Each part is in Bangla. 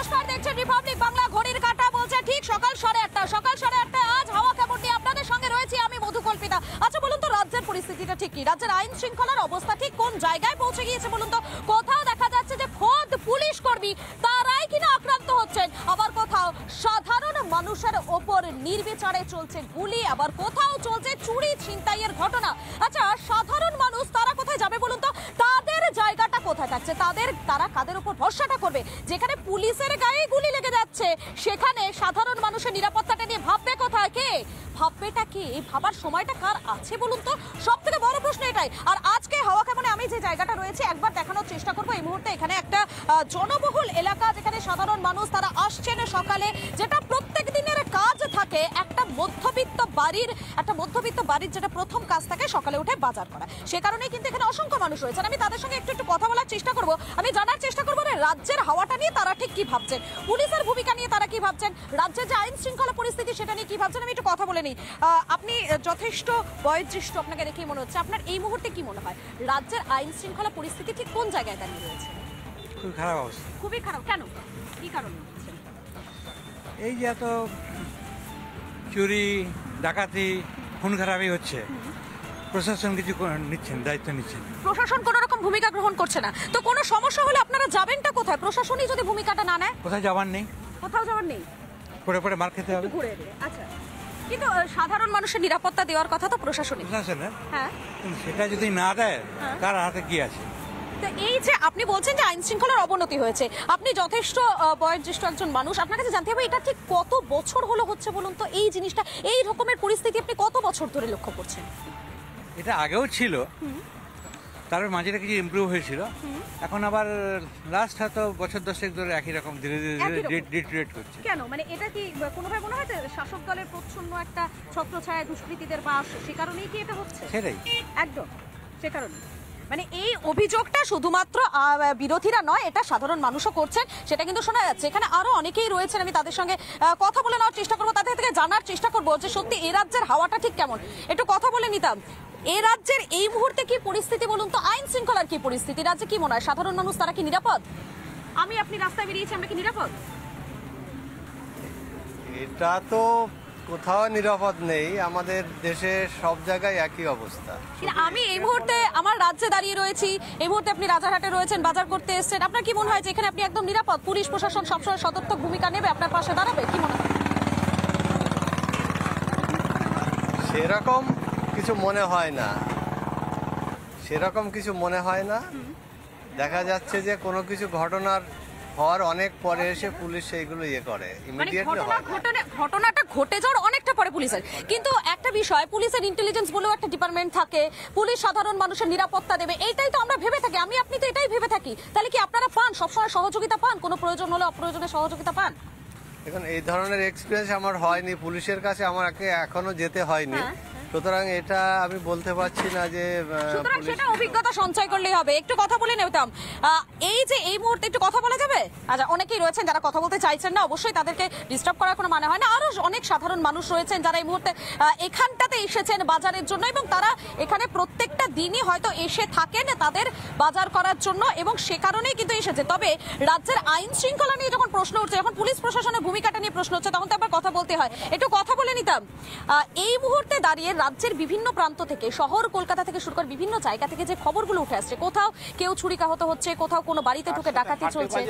নমস্কার, দেখছেন রিপাবলিক বাংলা। ঘড়ির কাঁটা বলছে ঠিক সকাল 8:30। সকাল 8:30 আজ হাওয়া কেমন নিয়ে আপনাদের সঙ্গে রয়েছি আমি মধুকল্পিতা। আচ্ছা বলুন তো, রাজ্যের পরিস্থিতিটা ঠিক কি? রাজ্যের আইন শৃঙ্খলার অবস্থা ঠিক কোন জায়গায় পৌঁছে গিয়েছে বলুন তো? কোথাও দেখা যাচ্ছে যে খোদ পুলিশ কর্মী তারাই কিনা আক্রান্ত হচ্ছেন, আবার কোথাও সাধারণ মানুষের ওপর নির্বিচারে চলছে গুলি, আবার কোথাও চলছে চুরি ছিনতাইয়ের ঘটনা। আচ্ছা, সাধারণ মানুষ তারা কোথায় যাবে বলুন তো? তাদের জায়গাটা কোথায় থাকছে? তারা কাদের উপর ভরসাটা করবে? যেখানে পুলিশের গায়ে গুলি লেগে যাচ্ছে সেখানে সাধারণ মানুষের নিরাপত্তাটা নিয়ে ভাববে কোথায়? কে ভাববেটা কি? এই ভাবার সময়টা কার আছে বলুন তো? সব থেকে বড় প্রশ্ন এটাই। আর আজকে হাওয়া কেমনে আমি যে জায়গাটা রয়েছে একবার দেখানোর চেষ্টা করবো। এই মুহূর্তে এখানে একটা জনবহুল এলাকা, যেখানে সাধারণ মানুষ তারা আসছেন সকালে, যেটা প্রত্যেক দিনের কাজ থাকে। একটা মধ্যবিত্ত বাড়ির যেটা প্রথম কাজ থাকে সকালে উঠে বাজার করা। সে কারণেই কিন্তু এখানে অসংখ্য মানুষ রয়েছেন। আমি তাদের সঙ্গে একটু কথা বলার চেষ্টা করব। আমি জানার চেষ্টা করবো রাজ্যের হাওয়াটা নিয়ে তারা ঠিক কি ভাবছেন, পুলিশের ভূমিকা নিয়ে তারা কি ভাবছেন, রাজ্যের যে আইন শৃঙ্খলা পরিস্থিতি সেটা নিয়ে কি ভাবছেন। আমি একটু কথা বলে নিই। আপনি যথেষ্ট বয়োজ্যেষ্ঠ, আপনাকে দেখেই মনে হচ্ছে। আপনার এই মুহূর্তে কি মনে হয় রাজ্যের আইন শৃঙ্খলা পরিস্থিতি ঠিক কোন জায়গায় দাঁড়িয়ে রয়েছে? খুবই খারাপ অবস্থা। খুবই খারাপ। কেন? কি কারণে? এই যে এত চুরি ডাকাতি খুন খারাপই হচ্ছে, প্রশাসন কিছু নিচ্ছেন, দায়িত্ব নিচ্ছেন। প্রশাসন কোনো রকম ভূমিকা গ্রহণ করছে না। তো কোনো সমস্যা হলে আপনারা যাবেনটা কোথায়? প্রশাসনই যদি ভূমিকাটা না নেয়? কোথায় যাবার নেই, কোথাও যাওয়ার নেই, পরে মার খেতে হবে। আচ্ছা, কিন্তু সাধারণ মানুষের নিরাপত্তা দেওয়ার কথা তো প্রশাসনের। হ্যাঁ, সেটা যদি না দেয় কার হাতে কি আছে? তো এই যে আপনি বলছেন যে আইন শৃঙ্খলার অবনতি হয়েছে, আপনি যথেষ্ট বয়োজ্যেষ্ঠ একজন মানুষ, আপনার কাছে জানতে হবে এটা ঠিক কত বছর হলো হচ্ছে বলুন তো? এই জিনিসটা, এই রকমের পরিস্থিতি আপনি কত বছর ধরে লক্ষ্য করছেন? এটা আগেও ছিল, তারপর মাঝেটা কিছু ইমপ্রুভ হয়েছিল, এখন আবার লাস্ট হয়তো বছর 10 ধরে একই রকম ধীরে ধীরে ডিটেরিয়েট করছে। কেন? মানে এটা কি কোনোভাবে মনে হয় যে শাসক দলের প্রচ্ছন্ন একটা ছত্রছায়া দুষ্কৃতীদের বাস, সে কারণেই কি এটা হচ্ছে? সেটাই, একদম সে কারণে। মানে এই অভিযোগটা শুধুমাত্র বিরোধীরা নয়, এটা সাধারণ মানুষও করছেন, সেটা কিন্তু শোনা যাচ্ছে। এখানে আরো অনেকেই রয়েছেন, আমি তাদের সঙ্গে কথা বলে নেওয়ার চেষ্টা করবো, তাদের থেকে জানার চেষ্টা করবো যে সত্যি এই রাজ্যের হাওয়াটা ঠিক কেমন। একটু কথা বলে নিতাম। এই রাজ্যের এই মুহূর্তে কি পরিস্থিতি বলুন তো? আইন শৃঙ্খলার কি পরিস্থিতি রাজ্যে? কি মনে হয় সাধারণ মানুষ তারা কি নিরাপদ? আপনি রাস্তায় বেরিয়েছি, আমরা কি নিরাপদ? এটা তো কোথাও নিরাপদ নেই, আমাদের দেশে সব জায়গায় একই অবস্থা। আমি এই মুহূর্তে আমার রাজ্যে দাঁড়িয়ে রয়েছি, এই মুহূর্তে আপনি রাজারহাটে রয়েছেন, বাজার করতে এসেছেন। আপনার কি মনে হয় যে এখানে আপনি একদম নিরাপদ? পুলিশ প্রশাসন সবসময় সদর্থক ভূমিকা নেবে, আপনার পাশে দাঁড়াবে? কি মনে হয়? সেরকম কিছু মনে হয় না, সেরকম কিছু মনে হয় না। দেখা যাচ্ছে যে কোনো কিছু ঘটনার হওয়ার অনেক পরে এসে পুলিশ সেইগুলো করে, ঘটনাটা ঘটে যাওয়ার অনেকটা পরে পুলিশের। কিন্তু একটা বিষয়, পুলিশের ইন্টেলিজেন্স বলেও একটা ডিপার্টমেন্ট থাকে, পুলিশ সাধারণ মানুষের নিরাপত্তা দেবে, এইটাই তো আমরা ভেবে থাকি। আপনি তো এটাই ভেবে থাকি। তাহলে কি আপনারা পান সবসময় সহযোগিতা পান? কোনো প্রয়োজন হলে অপ্রয়োজনে সহযোগিতা পান? এখন এই ধরনের এক্সপিরিয়েন্স আমার হয়নি, পুলিশের কাছে আমাকে এখনো যেতে হয়নি, সুতরাং এটা আমি বলতে পারছি না যে সেটা অভিজ্ঞতা সঞ্চয় করলেই হবে। একটু কথা বলে নেতাম। এই যে এই মুহূর্তে একটু কথা বলা যাবে? আচ্ছা, অনেকেই রয়েছেন যারা কথা বলতে চাইছেন না, অবশ্যই তাদেরকে ডিস্টার্ব করার কোনো মানে হয় না। আরো অনেক সাধারণ মানুষ রয়েছেন যারা এই মুহূর্তে এখানটাতে এসেছেন বাজারের জন্য, এবং তারা এখানে প্রত্যেকটা দিনই হয়তো এসে থাকেন তাদের বাজার করার জন্য, এবং সে কারণেই কিন্তু এসেছে। তবে রাজ্যের আইন শৃঙ্খলা নিয়ে যখন প্রশ্ন উঠছে, যখন পুলিশ প্রশাসনের ভূমিকাটা নিয়ে প্রশ্ন হচ্ছে, তখন তো আবার কথা বলতে হয়। একটু কথা বলে নিতাম। এই মুহূর্তে দাঁড়িয়ে রাজ্যের বিভিন্ন প্রান্ত থেকে, শহর কলকাতা থেকে শুরু করে বিভিন্ন জায়গা থেকে যে খবরগুলো উঠে আসছে, কোথাও কেউ ছুরিকাহত হচ্ছে, কোথাও কোনো বাড়িতে ঢুকে ডাকাতি চলছে,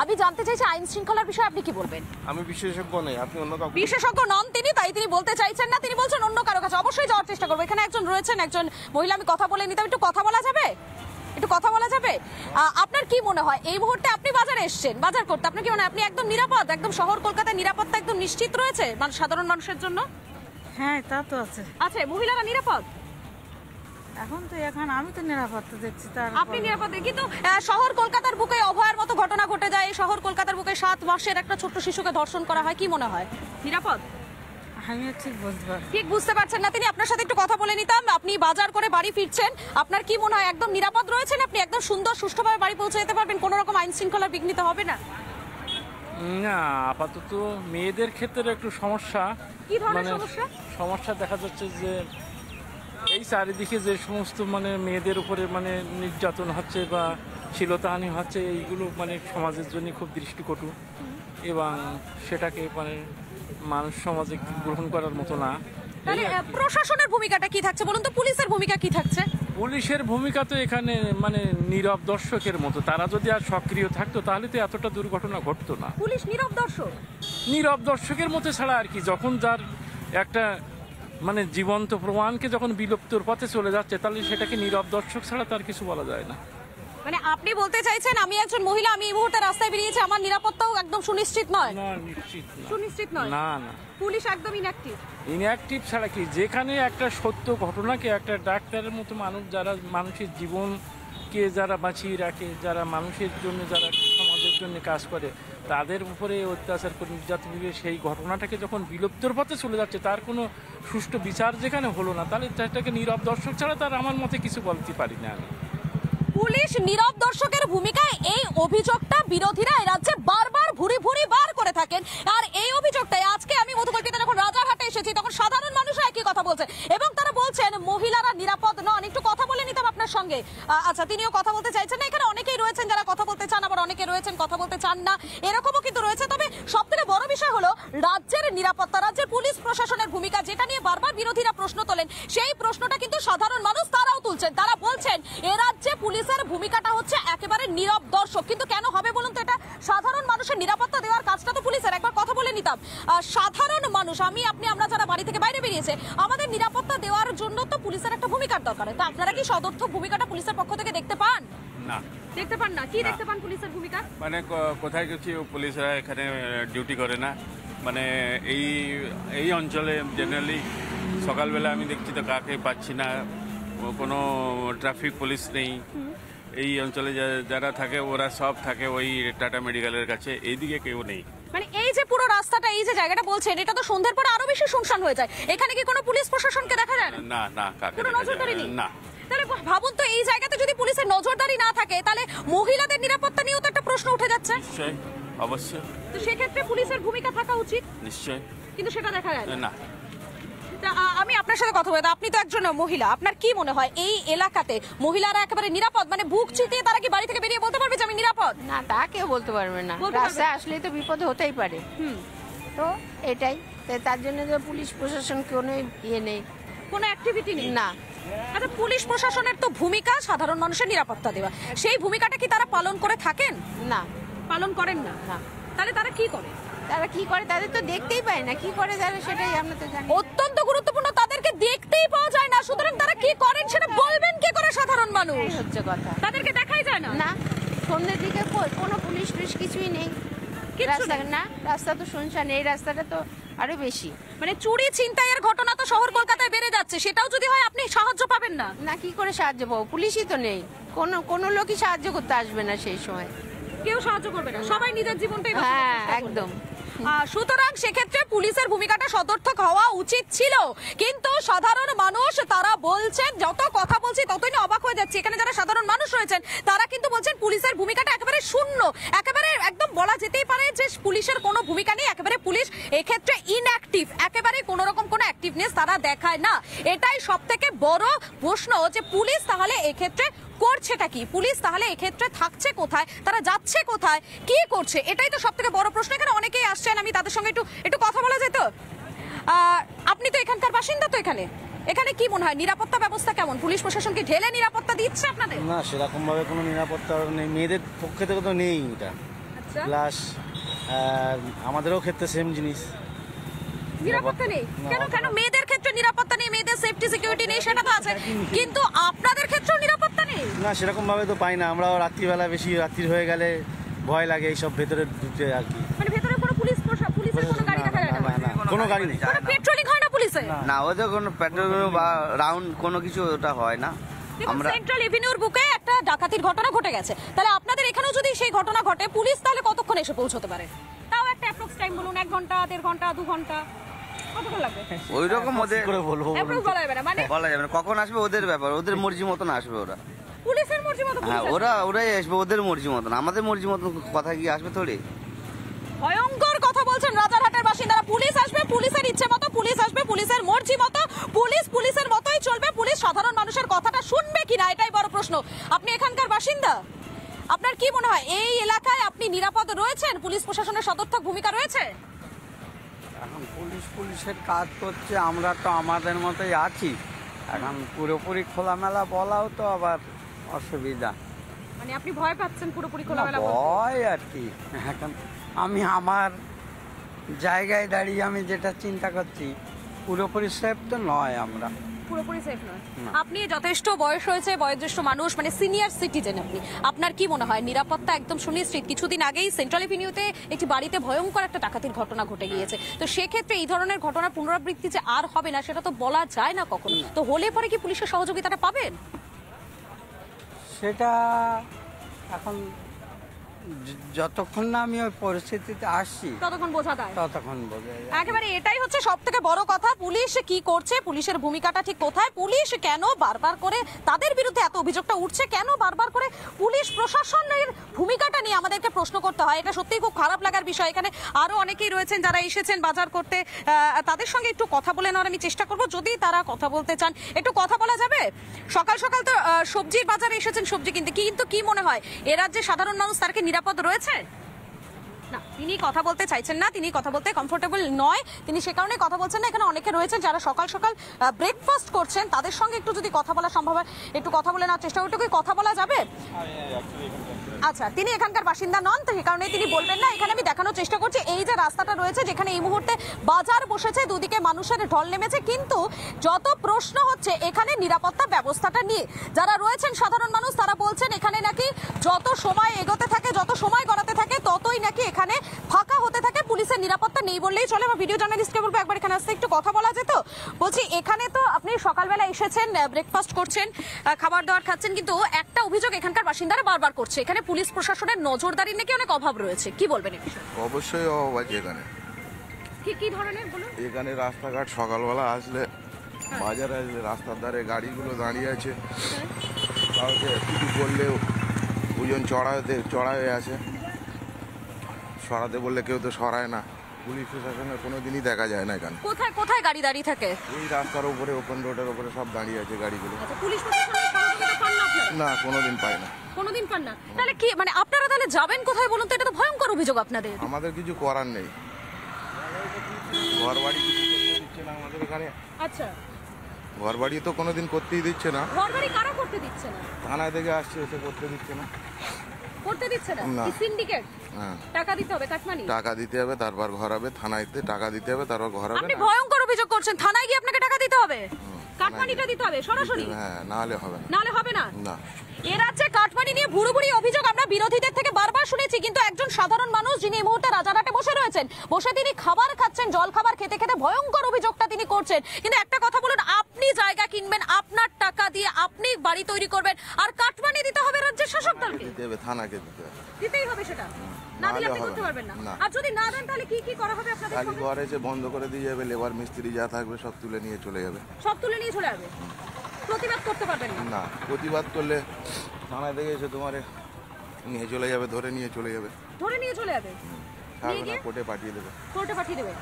আমি জানতে চাইছি আইন শৃঙ্খলার বিষয়ে আপনি কি বলবেন? আমি বিশেষজ্ঞ নই, আপনি অন্য কাউকে। বিশেষজ্ঞ নন তিনি, তাই তিনি বলতে চাইছেন না। তিনি বলছেন অন্য কারো কাছে অবশ্যই যাওয়ার চেষ্টা করবো। এখানে একজন রয়েছেন, একজন মহিলা, আমি কথা বলে নিতাম। একটু কথা বলা যাবে? আপনার কি মনে হয় এই মুহূর্তে আপনি বাজারে এসেছেন বাজার করতে, আপনার কি মনে হয় আপনি একদম নিরাপদ? একদম শহর কলকাতায় নিরাপত্তা একদম নিশ্চিত রয়েছে সাধারণ মানুষের জন্য? হ্যাঁ, তা তো আছে। আচ্ছা, মহিলারা নিরাপদ? এখন আমি তো নিরাপত্তা দেখছি। আপনি নিরাপদ, কিন্তু শহর কলকাতার বুকে অভয়ের মতো ঘটনা ঘটে যায়। শহর কলকাতার বুকে 7 মাসের একটা ছোট্ট শিশুকে ধর্ষণ করা হয়। কি মনে হয় নিরাপদ? আমি ঠিক বুঝতে পারছেন না তিনি। আপনার সাথে একটু কথা বলে নিতাম। আপনি বাজার করে বাড়ি ফিরছেন, আপনার কি মনে হয় একদম নিরাপদ রয়েছেন? আপনি একদম সুন্দর সুষ্ঠুভাবে বাড়ি পৌঁছে যেতে পারবেন? কোনো রকম আইন শৃঙ্খলার বিঘ্নিত হবে না? না, আপাতত মেয়েদের ক্ষেত্রে একটু সমস্যা। কি ধরনের সমস্যা? সমস্যা দেখা যাচ্ছে যে এই চারিদিকে যে সমস্ত মেয়েদের উপরে নির্যাতন হচ্ছে বা শ্লীলতাহানি হচ্ছে, এইগুলো মানে সমাজের জন্য খুব দৃষ্টিকটু এবং সেটাকে মানে মানুষ সমাজে গ্রহণ করার মতো না। তাহলে প্রশাসনের ভূমিকাটা কি থাকছে বলুন তো, পুলিশের ভূমিকা কি থাকছে? পুলিশের ভূমিকা তো এখানে মানে নীরব দর্শকের মতো, তারা যদি আর সক্রিয় থাকতো তাহলে তো এতটা দুর্ঘটনা ঘটতো না। পুলিশ নীরব দর্শক? নীরব দর্শকের মতো ছাড়া আর কি, যখন যার একটা মানে জীবন্ত প্রমাণকে যখন বিলুপ্তর পথে চলে যাচ্ছে তাহলে সেটাকে নীরব দর্শক ছাড়া তার কিছু বলা যায় না। মানে আপনি বলতে চাইছেন আমি একজন মহিলা, আমি এই মুহূর্তে রাস্তায় বেরিয়েছি, আমার নিরাপত্তাও একদম সুনিশ্চিত নয়? না, নিশ্চিত না। সুনিশ্চিত নয়? না না, পুলিশ একদম ইনঅ্যাক্টিভ। ইনঅ্যাক্টিভ ছাড়া কি, যেখানে একটা সত্য ঘটনাকে একটা ডাক্তারের মতো মানুষ যারা মানুষের জীবনকে যারা বাঁচিয়ে রাখে, যারা মানুষের জন্য, যারা সমাজের জন্য কাজ করে, তাদের উপরে অত্যাচার করে নির্যাতন করে সেই ঘটনাটাকে যখন বিলুপ্তর পথে চলে যাচ্ছে, তার কোনো সুষ্ঠু বিচার যেখানে হলো না, তাহলে সেটাকে নীরব দর্শক ছাড়া তার আমার মতে কিছু বলতে পারি না আমি। পুলিশ নীরব দর্শকের ভূমিকায় এই অভিযোগটা বিরোধীরা এই রাজ্যে বারবার ভুরি ভুরি বার করে থাকেন। আর এই অভিযোগটাই আজকে আমি মধুকল্পিতা যখন রাজারহাটে এসেছি তখন সাধারণ মানুষও একই কথা বলছে এবং তারা বলছেন মহিলারা নিরাপদ নন। একটু কথা বলে নিতাম আপনার সঙ্গে। আচ্ছা, তিনিও কথা বলতে চাইছেন না। এখানে অনেকেই রয়েছেন যারা কথা বলতে চান, আবার অনেকে রয়েছেন কথা বলতে চান না, এরকমও কিন্তু রয়েছে। তবে সবথেকে বড় বিষয় হলো রাজ্যের নিরাপত্তা, রাজ্যের পুলিশ প্রশাসনের ভূমিকা, যেটা নিয়ে বারবার বিরোধীরা প্রশ্ন তোলেন, সেই প্রশ্নটা কিন্তু সাধারণ মানুষ তারাও তুলছেন। তারা বলছেন এ রাজ্যে পুলিশের ভূমিকাটা হচ্ছে একেবারে নীরব দর্শক। কিন্তু কেন হবে বলুন তো? এটা সাধারণ মানুষের নিরাপত্তা দেওয়ার কাজটা তো পুলিশের। একবার কথা বলে নিতাম। সাধারণ মানুষ, আমি আপনি, আমরা যারা বাড়ি থেকে বাইরে বেরিয়েছে, আমাদের নিরাপত্তা দেওয়ার জন্য তো পুলিশের একটা ভূমিকার দরকার। তো আপনারা কি সদর্থক ভূমিকাটা পুলিশের পক্ষ থেকে দেখতে পান? না, দেখতে পান না? কি দেখতে পান পুলিশের ভূমিকা? মানে কোথায় কিছু পুলিশরা এখানে ডিউটি করে না। মানে এই অঞ্চলে জেনারেলি সকালবেলা আমি দেখছি তো কাকে পাচ্ছি না, কোনো ট্রাফিক পুলিশ নেই। এই অঞ্চলে যারা থাকে ওরা সব থাকে ওই টাটা মেডিকেলের কাছে, এইদিকে কেউ নেই। মানে এই যে পুরো রাস্তাটা, এই যে জায়গাটা বলছেন, এটা তো সন্ধ্যের পরে আরো বেশি শুনশান হয়ে যায়। এখানে কি কোনো পুলিশ প্রশাসনকে দেখা যায় না? না না, কাকে কোনো দেখা নজরদারি যায় নেই? না। তাহলে ভাবুন তো, এই জায়গাতে যদি পুলিশের নজরদারি না থাকে তাহলে মহিলাদের নিরাপত্তা নিয়েও তো একটা প্রশ্ন উঠে যাচ্ছে। নিশ্চয়, অবশ্যই। তো সেক্ষেত্রে পুলিশের ভূমিকা থাকা উচিত, নিশ্চয়। কিন্তু সেটা দেখা যায় না। না। তা আমি আপনার সাথে কথা বলবো। আপনি তো একজন মহিলা, আপনার কি মনে হয় এই এলাকাতে মহিলারা একেবারে নিরাপদ? মানে বুক চিতিয়ে তারা কি বাড়ি থেকে বেরিয়ে বলতে পারবে যে আমি নিরাপদ? না, তা কেউ বলতে পারবে না। বলতে পারবে না। রাস্তায় আসলেই তো বিপদ হতেই পারে। তো এটাই, তার জন্য তো পুলিশ প্রশাসন কোনো ইয়ে নেই, কোনো অ্যাক্টিভিটি নেই। না। আচ্ছা, পুলিশ প্রশাসনের তো ভূমিকা সাধারণ মানুষের নিরাপত্তা দেওয়া, সেই ভূমিকাটা কি তারা পালন করে থাকেন? না, পালন করেন না? না। তাহলে তারা কি করে? তারা কি করে তাদের তো দেখতেই পায় না, কি করে তারা সেটাই আমরা তো জানি। অত্যন্ত গুরুত্বপূর্ণ, তাদেরকে দেখতেই পাওয়া যায় না। সুতরাং তারা কি করেন সেটা বলবেন কি করে সাধারণ মানুষ? এই হচ্ছে কথা। তাদেরকে দেখাই যায় না? না, সন্ধ্যের দিকে কোনো পুলিশ টুলিশ কিছুই নেই। কিচ্ছু রাস্তা নেই? না, রাস্তা তো শুনশান। এই রাস্তাটা তো আরো বেশি। মানে চুরি ছিনতাইয়ের ঘটনা তো শহর কলকাতায় বেড়ে যাচ্ছে, সেটাও যদি হয় আপনি সাহায্য পাবেন না? না, কি করে সাহায্য পাবো? পুলিশই তো নেই, কোনো লোকই সাহায্য করতে আসবে না সেই সময়। কেউ সাহায্য করবে না, সবাই নিজের জীবনটাই বাঁচানোর হ্যাঁ, চেষ্টা করবে। একদম। সুতরাং সেক্ষেত্রে পুলিশের ভূমিকাটা সদর্থক হওয়া উচিত ছিল, কিন্তু সাধারণ মানুষ তারা বলছেন, যত কথা বলছি ততই না অবাক হয়ে যাচ্ছে। এখানে যারা সাধারণ মানুষ রয়েছেন তারা কিন্তু বলছেন পুলিশের ভূমিকাটা একেবারে শূন্য, একেবারে একদম বলা যেতেই পারে যে পুলিশের কোনো ভূমিকা নেই। একেবারে পুলিশ এক্ষেত্রে ইনঅ্যাক্টিভ, একেবারে কোনো রকম কোনো অ্যাক্টিভনেস তারা দেখায় না। এটাই সব থেকে বড় প্রশ্ন যে পুলিশ তাহলে এক্ষেত্রে করছেটা কি? পুলিশ তাহলে এক্ষেত্রে থাকছে কোথায়, তারা যাচ্ছে কোথায়, কি করছে? এটাই তো সব থেকে বড় প্রশ্ন। এখানে অনেকেই আসছেন, আমি তাদের সঙ্গে একটু কথা বলা যেত। আপনি তো এখানকার বাসিন্দা, তো এখানে কি মনে হয় নিরাপত্তা ব্যবস্থা কেমন? পুলিশ প্রশাসন কি ঢেলে নিরাপত্তা দিচ্ছে আপনাদের? না, সেরকম ভাবে কোনো নিরাপত্তা নেই, মেয়েদের পক্ষে থেকে তো নেই এটা। আচ্ছা, প্লাস আমাদেরও ক্ষেত্রে সেম জিনিস, নিরাপত্তা নেই। কেন না, মেয়েদের ক্ষেত্রে নিরাপত্তা নেই, মেয়েদের সেফটি সিকিউরিটি নেই, সেটা তো আছে, কিন্তু আপনাদের ক্ষেত্রেও নিরাপত্তা নেই? না, সেরকম ভাবে তো পাই না। আমরাও রাত্রিবেলা, বেশি রাত্রি হয়ে গেলে ভয় লাগে এইসব ভেতরে ঢুকতে আর কি। মানে ভেতরে কোনো পুলিশের কোনো গাড়ি দেখা যায় না? কোনো গাড়ি নেই, কোনো পেট্রোলিং হয় না পুলিশে? না, ওদের কোনো পেট্রোল বা রাউন্ড কোনো কিছু ওটা হয় না। আমরা সেন্ট্রাল এভিনিউর বুকে একটা ডাকাতির ঘটনা ঘটে গেছে, তাহলে আপনাদের এখানেও যদি সেই ঘটনা ঘটে, পুলিশ তাহলে কতক্ষণ এসে পৌঁছতে পারে? তাও একটা অ্যাপ্রক্স টাইম বলুন, 1 ঘন্টা, 1.5 ঘন্টা, 2 ঘন্টা, কতক্ষণ লাগবে? ওই রকম ওদের করে বলবো অ্যাপ্রক্স বলা যাবে না, মানে বলা যাবে না কখন আসবে, ওদের ব্যাপার, ওদের মর্জি মতন আসবে ওরা। পুলিশের মর্জি মতো? হ্যাঁ, ওরাই আসবে ওদের মর্জি মতন, আমাদের মর্জি মতন কথা কি আসবে থোড়ি? ভয়ঙ্কর কথা বলছেন রাজারহাটের বাসিন্দারা। পুলিশ আসবে পুলিশের ইচ্ছে মতো, পুলিশ আসবে পুলিশের মর্জি মতো, পুলিশের মতোই চলবে। পুলিশ সাধারণ মানুষের কথাটা শুনবে কিনা, এটাই বড় প্রশ্ন। আপনি এখানকার বাসিন্দা, আপনার কি মনে হয় এই এলাকায় আপনি নিরাপদ রয়েছেন? পুলিশ প্রশাসনের সদর্থক ভূমিকা রয়েছে? এখন পুলিশের কাজ করছে, আমরা তো আমাদের মতোই আছি। এখন পুরোপুরি খোলামেলা বলাও তো আবার অসুবিধা। মানে আপনি ভয় পাচ্ছেন পুরোপুরি খোলামেলা বলতে? ভয় আর কি, এখন আমি আমার জায়গায় দাঁড়িয়ে আমি যেটা চিন্তা করছি, পুরোপুরি সেফ তো নয় আমরা। পুরোপুরি সেফ নয়। আপনি যথেষ্ট বয়স হয়েছে, বয়োজ্যেষ্ঠ মানুষ, মানে সিনিয়র সিটিজেন আপনি, আপনার কি মনে হয় নিরাপত্তা একদম সুনিশ্চিত? কিছুদিন আগেই সেন্ট্রাল এভিনিউতে একটি বাড়িতে ভয়ঙ্কর একটা ডাকাতির ঘটনা ঘটে গিয়েছে, তো সেক্ষেত্রে এই ধরনের ঘটনার পুনরাবৃত্তি যে আর হবে না সেটা তো বলা যায় না কখনো, তো হলে পরে কি পুলিশের সহযোগিতাটা পাবেন? সেটা এখন যতক্ষণ না আমি ওই পরিস্থিতিতে আসছি ততক্ষণ বোঝা যায়, ততক্ষণ বোঝা যায়। একেবারে এটাই হচ্ছে সব থেকে বড় কথা। পুলিশ কি করছে, পুলিশের ভূমিকাটা ঠিক কোথায়, পুলিশ কেন বারবার করে তাদের বিরুদ্ধে এত অভিযোগটা উঠছে, কেন বারবার করে পুলিশ প্রশাসনের ভূমিকাটা নিয়ে আমাদেরকে প্রশ্ন করতে হয়, এটা সত্যিই খুব খারাপ লাগার বিষয়। এখানে আরো অনেকেই রয়েছেন যারা এসেছেন বাজার করতে, তাদের সঙ্গে একটু কথা বলে নেওয়ার আমি চেষ্টা করব, যদি তারা কথা বলতে চান। একটু কথা বলা যাবে? সকাল সকাল তো সবজির বাজারে এসেছেন সবজি কিনতে, কিন্তু কি মনে হয় এ রাজ্যে সাধারণ মানুষ তার কি নিরাপদ রয়েছে? না, তিনি কথা বলতে চাইছেন না, তিনি কথা বলতে কমফোর্টেবল নয়, তিনি সে কারণে কথা বলছেন না। এখানে অনেকে রয়েছেন যারা সকাল সকাল ব্রেকফাস্ট করছেন, তাদের সঙ্গে একটু যদি কথা বলা সম্ভব হয় একটু কথা বলে নেওয়ার চেষ্টা করতে। কি কথা বলা যাবে? আচ্ছা, তিনি এখানকার বাসিন্দা নন, তো সেই কারণে তিনি বলবেন না। এখানে আমি দেখানোর চেষ্টা করছি এই যে রাস্তাটা রয়েছে যেখানে এই মুহূর্তে বাজার বসেছে, দুদিকে মানুষের ঢল নেমেছে, কিন্তু যত প্রশ্ন হচ্ছে এখানে নিরাপত্তা ব্যবস্থাটা নিয়ে। যারা রয়েছেন সাধারণ মানুষ তারা বলছেন এখানে নাকি যত সময় এগোতে থাকে, যত সময় গড়াতে থাকে, ততই নাকি এখানে ফাঁকা হতে থাকে, পুলিশের নিরাপত্তা নেই বললেই চলে। আমার ভিডিও জার্নালিস্টকে বলবো একবার এখানে আসতে একটু কথা বলা যেত। বলছি, এখানে তো আপনি সকালবেলা এসেছেন, ব্রেকফাস্ট করছেন, খাবার দাবার খাচ্ছেন, কিন্তু একটা অভিযোগ এখানকার বাসিন্দারা বারবার করছে, এখানে পুলিশ প্রশাসনের নজরদারি নাকি অনেক অভাব রয়েছে, কি বলবেন? অবশ্যই অভাব আছে এখানে। কি ধরনের বলুন? এখানে রাস্তাঘাট সকালবেলা আসলে, বাজারে আসলে রাস্তার ধারে গাড়িগুলো দাঁড়িয়ে আছে, কাউকে কিছু করলেও ওজন চড়া হয়ে আছে, সরাতে বললে কেউ তো সরায় না। পুলিশ প্রশাসনের কোনো দিনই দেখা যায় না এখানে। কোথায় কোথায় গাড়ি দাঁড়িয়ে থাকে? এই রাস্তার উপরে, ওপেন রোডের উপরে সব দাঁড়িয়ে আছে গাড়িগুলো। পুলিশ প্রশাসনের সহযোগিতা পান না আপনারা? না, কোনোদিন পাই না। কোনোদিন পান না? তাহলে কি মানে আপনারা তাহলে যাবেন কোথায় বলুন তো? এটা তো ভয়ঙ্কর অভিযোগ আপনাদের। আমাদের কিছু করার নেই, ঘর বাড়ি কিছু করতে দিচ্ছে না আমাদের এখানে। আচ্ছা, ঘর বাড়ি তো কোনোদিন করতেই দিচ্ছে না। ঘর বাড়ি কারা করতে দিচ্ছে না? থানায় থেকে আসছে, এসে করতে দিচ্ছে না। করতে দিচ্ছে না? না। কি সিন্ডিকেট? হ্যাঁ, টাকা দিতে হবে, কাটমানি টাকা দিতে হবে, তারপর ঘর হবে। থানায়তে টাকা দিতে হবে, তারপর ঘর হবে। আপনি ভয়ঙ্কর অভিযোগ করছেন, থানায় গিয়ে আপনাকে টাকা দিতে হবে, কাটমানিটা দিতে হবে সরাসরি? হ্যাঁ, না হলে হবে না। না হলে হবে না? না। এ রাজ্যে কাটমানি নিয়ে ভুরু ভুরি অভিযোগ আমরা বিরোধীদের থেকে বারবার শুনেছি, কিন্তু একজন সাধারণ মানুষ যিনি এই মুহূর্তে রাজারহাটে বসে রয়েছেন, বসে তিনি খাবার খাচ্ছেন, জল খাবার খেতে খেতে ভয়ঙ্কর অভিযোগটা তিনি করছেন। কিন্তু একটা কথা বলুন, আপনি জায়গা কিনবেন আপনার টাকা দিয়ে, আপনি বাড়ি তৈরি করবেন, আর কাটমানি দিতে হবে রাজ্যের শাসক দলকে? দিতে হবে, থানাকে দিতে হবে। দিতেই হবে সেটা, না দিলে আপনি করতে পারবেন না। আর যদি না দেন তাহলে কি কি করা হবে আপনাদের? খালি ঘর এসে বন্ধ করে দিয়ে যাবে, লেবার মিস্ত্রি যা থাকবে সব তুলে নিয়ে চলে যাবে। সব তুলে নিয়ে চলে যাবে? প্রতিবাদ করতে পারবেন না? না, প্রতিবাদ করলে থানায় থেকে এসে তোমার নিয়ে চলে যাবে, ধরে নিয়ে চলে যাবে। ধরে নিয়ে চলে যাবে? ছাড়বে না, কোর্টে পাঠিয়ে দেবে। কোর্টে পাঠিয়ে দেবে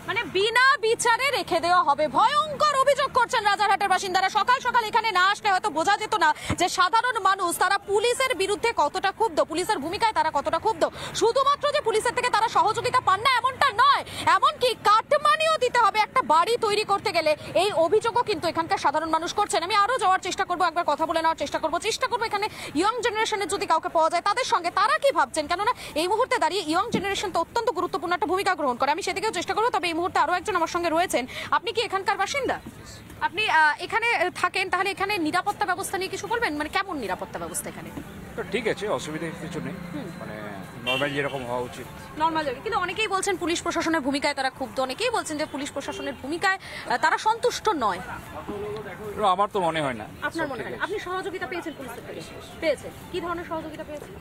মানে বিনা বিচারে রেখে দেওয়া হবে। ভয়ঙ্কর অভিযোগ করছেন রাজারহাটের বাসিন্দারা। সকাল সকাল এখানে না আসলে হয়তো বোঝা যেত না যে সাধারণ মানুষ তারা পুলিশের বিরুদ্ধে কতটা ক্ষুব্ধ, পুলিশের ভূমিকায় তারা কতটা ক্ষুব্ধ। শুধুমাত্র যে পুলিশের থেকে তারা সহযোগিতা পান না এমনটা নয়, এমনকি কাটমানিও দিতে হবে একটা বাড়ি তৈরি করতে গেলে, এই অভিযোগও কিন্তু এখানকার সাধারণ মানুষ করছেন। আমি আরো যাওয়ার চেষ্টা করবো, একবার কথা বলে নেওয়ার চেষ্টা করবো এখানে ইয়ং জেনারেশনের যদি কাউকে পাওয়া যায় তাদের সঙ্গে, তারা কি ভাবছেন, কেননা এই মুহূর্তে দাঁড়িয়ে ইয়ং জেনারেশন তো অত্যন্ত গুরুত্বপূর্ণ একটা ভূমিকা গ্রহণ করে, আমি সেদিকেও চেষ্টা করবো। তবে এই মুহূর্তে আরো একজন আমার সঙ্গে রয়েছেন। আপনি কি এখানকার বাসিন্দা? আপনি এখানে থাকেন, তাহলে এখানে নিরাপত্তা ব্যবস্থা নিয়ে কিছু বলবেন? মানে কেমন নিরাপত্তা ব্যবস্থা এখানে? তো ঠিক আছে, অসুবিধা কিছু নেই, মানে নর্মাল যেরকম হওয়া উচিত নর্মাল জায়গা। কিন্তু অনেকেই বলছেন পুলিশ প্রশাসনের ভূমিকায় তারা ক্ষুব্ধ, অনেকেই বলছেন যে পুলিশ প্রশাসনের ভূমিকায় তারা সন্তুষ্ট নয়। আমার তো মনে হয় না। আপনার মনে হয় না? আপনি সহযোগিতা পেয়েছেন পুলিশ থেকে? পেয়েছেন। কি ধরনের সহযোগিতা পেয়েছেন?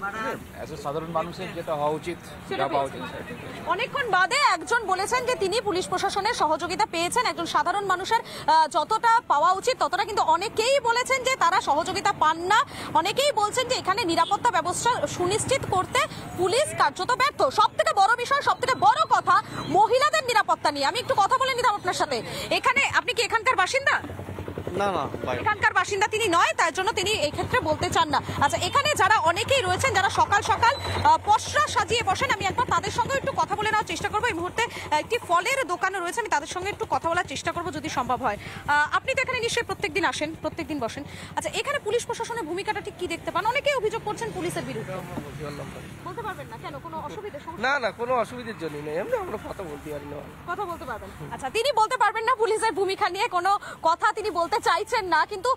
অ্যাজ এ সাধারণ মানুষের যেটা হওয়া উচিত সেটা পাওয়া উচিত। অনেকক্ষণ বাদে একজন বলেছেন যে তিনি পুলিশ প্রশাসনের সহযোগিতা পেয়েছেন, একজন সাধারণ মানুষের যতটা পাওয়া উচিত ততটা কিন্তু অনেকেই বলেছেন যে তারা সহযোগিতা পান না। অনেকেই বলছেন যে এখানে নিরাপত্তা ব্যবস্থা সুনিশ্চিত করতে পুলিশ কার্যত ব্যর্থ। সব থেকে বড় বিষয়, সব থেকে বড় কথা মহিলাদের নিরাপত্তা নিয়ে আমি একটু কথা বলে নিতাম আপনার সাথে। এখানে আপনি কি এখানকার বাসিন্দা? না না এখানকার বাসিন্দা তিনি নয়, তার জন্য তিনি এই ক্ষেত্রে বলতে চান না। আচ্ছা, এখানে যারা অনেকেই রয়েছেন যারা সকাল সকাল পসরা সাজিয়ে বসেন, আমি একবার তাদের সঙ্গে একটু কথা বলে নেওয়ার চেষ্টা করবো। এই মুহূর্তে একটি ফলের দোকানে রয়েছে, আমি তাদের সঙ্গে একটু কথা বলার চেষ্টা করবো যদি সম্ভব হয়। আপনি তো এখানে নিশ্চয়ই প্রত্যেকদিন আসেন, প্রত্যেকদিন বসেন। আচ্ছা, এখানে পুলিশ প্রশাসনের ভূমিকাটা ঠিক কি দেখতে পান? অনেকেই অভিযোগ করছেন পুলিশের বিরুদ্ধে। বলতে পারবেন না কেন? কোনো অসুবিধা? না না, কোনো অসুবিধার জন্য নেই, এমনি আমরা কথা বলতে পারি না। কথা বলতে পারবেন? আচ্ছা, তিনি বলতে পারবেন না পুলিশের ভূমিকা নিয়ে কোনো কথা তিনি বলতে চাইছেন না, কিন্তু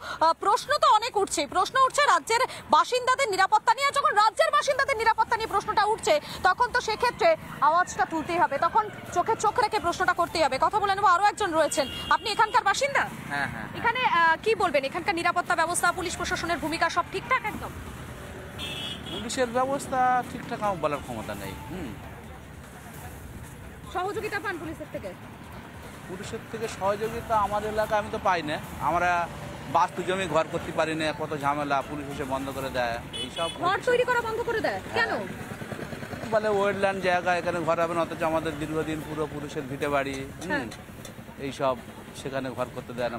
প্রশ্ন তো অনেক উঠছে। প্রশ্ন উঠছে রাজ্যের বাসিন্দাদের নিরাপত্তা নিয়ে। যখন রাজ্যের বাসিন্দাদের নিরাপত্তা নিয়ে প্রশ্নটা উঠছে তখন তো সেক্ষেত্রে আওয়াজটা তুলতেই হবে, তখন চোখে চোখ রেখে প্রশ্নটা করতেই হবে। কথা বলে নেবো, আরো একজন রয়েছেন। আপনি এখানকার বাসিন্দা? হ্যাঁ হ্যাঁ। এখানে কি বলবেন? এখানকার নিরাপত্তা ব্যবস্থা, পুলিশ প্রশাসনের ভূমিকা সব ঠিকঠাক? একদম পুলিশের ব্যবস্থা ঠিকঠাক আমার বলার ক্ষমতা নেই। সহযোগিতা পান পুলিশের থেকে? পুলিশের থেকে সহযোগিতা আমাদের এলাকায় আমি তো পাই না। আমরা বাস্তু জমি ঘর করতে পারি না, কত ঝামেলা, পুলিশ এসে বন্ধ করে দেয়। এইসব ঘর তৈরি করা বন্ধ করে দেয় কেন? বলে ওয়েটল্যান্ড জায়গা, এখানে ঘর হবে না, অথচ আমাদের দীর্ঘদিন পুরো পুরুষের ভিটে বাড়ি, এইসব সেখানে ঘর করতে দেয় না।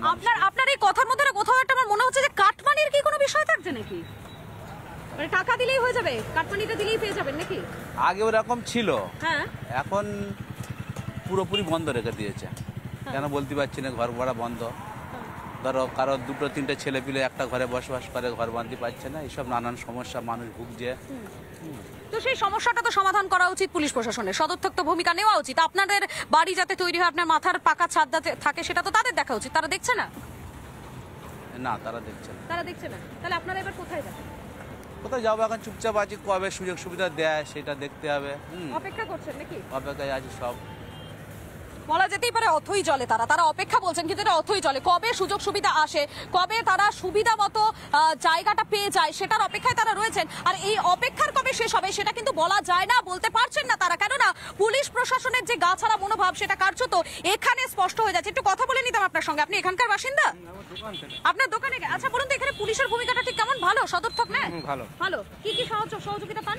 আপনার এই কথার মধ্যে কোথাও একটা আমার মনে হচ্ছে যে কাটমানির কি কোনো বিষয় থাকছে নাকি? মানে টাকা দিলেই হয়ে যাবে, কাটমানিটা দিলেই পেয়ে যাবেন নাকি? আগে ওরকম ছিল, হ্যাঁ, এখন পুরোপুরি বন্ধ রেখে দিয়েছে। কেন বলতে পারছি না, ঘর ভাড়া বন্ধ। ধরো কারো দুটো তিনটে ছেলে পিলে একটা ঘরে বসবাস করে, ঘর বাঁধতে পারছে না, এইসব নানান সমস্যা মানুষ ভুগছে। তো সেই সমস্যাটা তো সমাধান করা উচিত পুলিশ প্রশাসনের, সদর্থক ভূমিকা নেওয়া উচিত। আপনাদের বাড়ি যাতে তৈরি হয়, আপনার মাথার পাকা ছাদ যাতে থাকে, সেটা তো তাদের দেখা উচিত। তারা দেখছে না? না, তারা দেখছে না। তারা দেখছে না, তাহলে আপনারা এবার কোথায় যাবেন? কোথায় যাবো? এখন চুপচাপ আছি, কবে সুযোগ সুবিধা দেয় সেটা দেখতে হবে। অপেক্ষা করছেন নাকি? অপেক্ষায় আছি সব। বলা যেতেই পারে অথই জলে তারা অপেক্ষা বলছেন, কিন্তু এটা অথই জলে। কবে সুযোগ সুবিধা আসে, কবে তারা সুবিধা মতো জায়গাটা পেয়ে যায়, সেটার অপেক্ষায় তারা রয়েছেন। আর এই অপেক্ষার কবে শেষ হবে সেটা কিন্তু বলা যায় না, বলতে পারছেন না তারা। কেননা পুলিশ প্রশাসনের যে গা ছাড়া মনোভাব সেটা কার্যত এখানে স্পষ্ট হয়ে যাচ্ছে। একটু কথা বলে নিতাম আপনার সঙ্গে। আপনি এখানকার বাসিন্দা? আপনার দোকানে? আচ্ছা, বলুন তো এখানে পুলিশের ভূমিকাটা ঠিক কেমন? ভালো, সদর্থক না? ভালো ভালো। কি কি সহযোগিতা পান?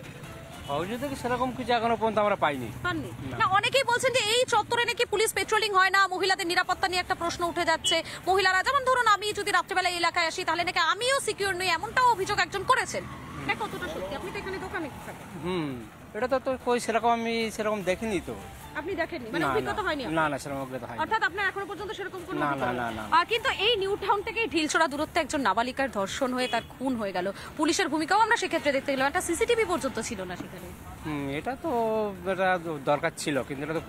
সহযোগিতা সেরকম কিছু এখনো পর্যন্ত আমরা পাইনি। পাননি না? অনেকেই বলছেন যে এই চত্বরে নাকি পুলিশ পেট্রোলিং হয় না, মহিলাদের নিরাপত্তা নিয়ে একটা প্রশ্ন উঠে যাচ্ছে। মহিলারা, যেমন ধরুন আমি যদি রাত্রেবেলা এলাকায় আসি তাহলে নাকি আমিও সিকিউর নই, এমনটাও অভিযোগ একজন করেছেন। এটা কতটা সত্যি? আপনি তো এখানে দোকানে থাকেন। এটা তো কই সেরকম আমি সেরকম দেখিনি তো। আপনি দেখেননি? মানে অভিজ্ঞতা হয়নি? না না, সেরকম অভিজ্ঞতা হয়নি। অর্থাৎ আপনার এখনো পর্যন্ত সেরকম কোনো না না না। কিন্তু এই নিউ টাউন থেকে ঢিলছড়া দূরত্বে একজন নাবালিকার ধর্ষণ হয়ে তার খুন হয়ে গেল। পুলিশের ভূমিকাও আমরা সেক্ষেত্রে দেখতে গেলাম, একটা সিসিটিভি পর্যন্ত ছিল না সেখানে। এটা তো এটা দরকার ছিল, কিন্তু এটা তো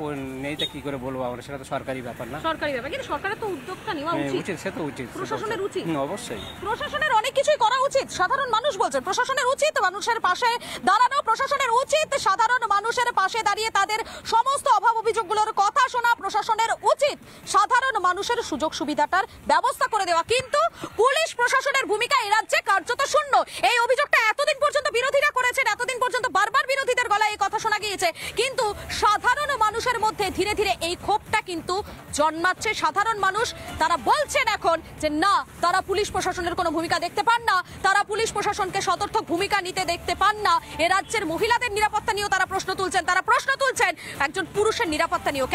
নেই, তা কি করে বলবো আমরা? সেটা তো সরকারি ব্যাপার না? সরকারি ব্যাপার, কিন্তু সরকারের তো উদ্যোগটা নেওয়া উচিত। সে তো উচিত, প্রশাসনের উচিত। অবশ্যই প্রশাসনের অনেক কিছুই করা উচিত। সাধারণ মানুষ বলছেন প্রশাসনের উচিত মানুষের পাশে দাঁড়ানো, প্রশাসনের উচিত সাধারণ মানুষের পাশে দাঁড়িয়ে তাদের সমস্ত অভাব অভিযোগগুলোর কথা শোনা। প্রশাসনের উচিত সাধারণ মানুষের সুযোগ সুবিধাটার ব্যবস্থা করে দেওয়া। কিন্তু পুলিশ প্রশাসনের ভূমিকা এই রাজ্যে কার্যত শূন্য। এই অভিযোগটা এতদিন পর্যন্ত বিরোধীরা করেছেন, এতদিন পর্যন্ত বারবার বিরোধীদের গলায় এই কথা শোনা গিয়েছে, কিন্তু সাধারণ মানুষের মধ্যে ধীরে ধীরে এই ক্ষোভটা কিন্তু জন্মাচ্ছে। সাধারণ মানুষ তারা বলছেন এখন যে না, তারা পুলিশ প্রশাসনের কোনো ভূমিকা দেখতে পান না, তারা পুলিশ প্রশাসনকে সদর্থক ভূমিকা নিতে দেখতে পান না। এ রাজ্যের মহিলাদের নিরাপত্তা নিয়েও তারা প্রশ্ন তুলছেন, তারা প্রশ্ন তুলছেন একজন পুরুষের নিরাপত্তা নিয়েও।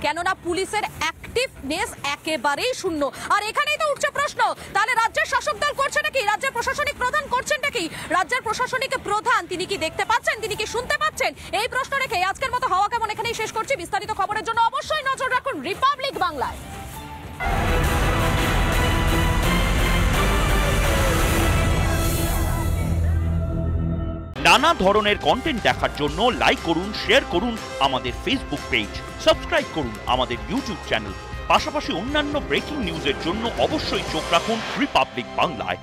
কেননা পুলিশের অ্যাক্টিভনেস একেবারেই শূন্য। আর এখানেই তো উঠছে প্রশ্ন, তাহলে রাজ্যের শাসক দল করছে নাকি, রাজ্যের প্রশাসনিক প্রধান করছেন নাকি? রাজ্যের প্রশাসনিক প্রধান তিনি কি দেখতে পাচ্ছেন, তিনি কি শুনতে পাচ্ছেন? এই প্রশ্ন রেখে আজকের মতো হাওয়া কেমন এখানেই শেষ করছি। বিস্তারিত খবরের জন্য অবশ্যই নজর রাখুন রিপাবলিক বাংলায়। নানা ধরনের কন্টেন্ট দেখার জন্য লাইক করুন, শেয়ার করুন আমাদের ফেসবুক পেজ, সাবস্ক্রাইব করুন আমাদের ইউটিউব চ্যানেল। পাশাপাশি অন্যান্য ব্রেকিং নিউজের জন্য অবশ্যই চোখ রাখুন রিপাবলিক বাংলায়।